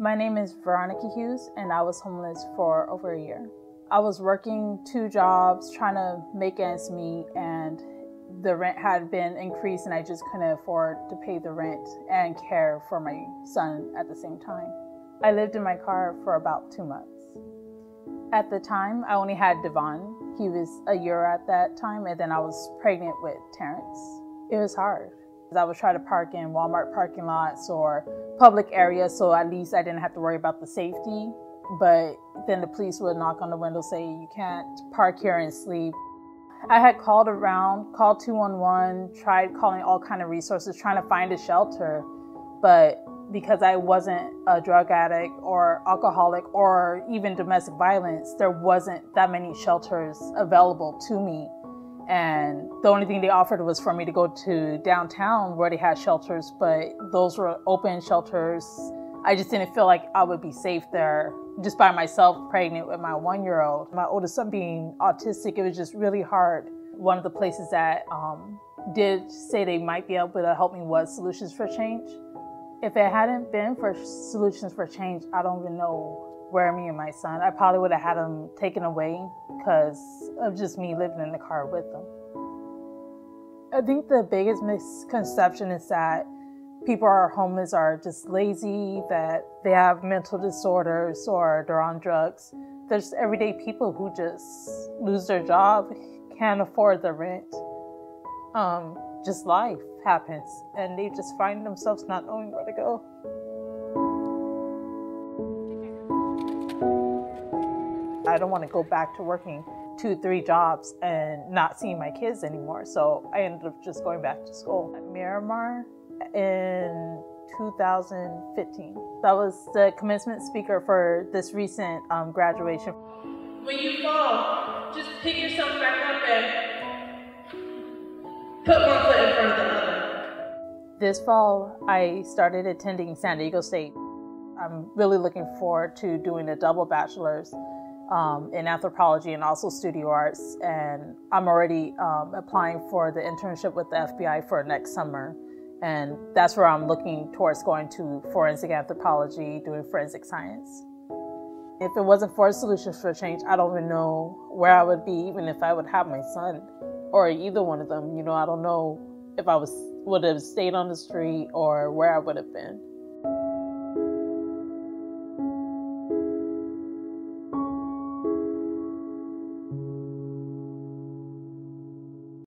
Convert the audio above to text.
My name is Veronica Hughes, and I was homeless for over a year. I was working 2 jobs, trying to make ends meet, and the rent had been increased, and I just couldn't afford to pay the rent and care for my son at the same time. I lived in my car for about 2 months. At the time, I only had Devon. He was a year at that time, and then I was pregnant with Terrence. It was hard. I would try to park in Walmart parking lots or public areas, so at least I didn't have to worry about the safety. But then the police would knock on the window, say, you can't park here and sleep. I had called around, called 211, tried calling all kind of resources, trying to find a shelter. But because I wasn't a drug addict or alcoholic or even domestic violence, there wasn't that many shelters available to me. And the only thing they offered was for me to go to downtown where they had shelters, but those were open shelters. I just didn't feel like I would be safe there just by myself, pregnant with my 1-year-old. My oldest son being autistic, it was just really hard. One of the places that did say they might be able to help me was Solutions for Change. If it hadn't been for Solutions for Change, I don't even know where me and my son, I probably would have had him taken away because of just me living in the car with him. I think the biggest misconception is that people who are homeless are just lazy, that they have mental disorders or they're on drugs. There's everyday people who just lose their job, can't afford the rent. Just life happens and they just find themselves not knowing where to go. I don't want to go back to working 2-3 jobs and not seeing my kids anymore. So I ended up just going back to school at Miramar in 2015. That was the commencement speaker for this recent graduation. When you fall, just pick yourself back up and put one foot in front of the other. This fall, I started attending San Diego State. I'm really looking forward to doing a double bachelor's in anthropology and also studio arts. And I'm already applying for the internship with the FBI for next summer. And that's where I'm looking towards going to forensic anthropology, doing forensic science. If it wasn't for Solutions for Change, I don't even know where I would be, even if I would have my son or either one of them. You know, I don't know if I would have stayed on the street or where I would have been.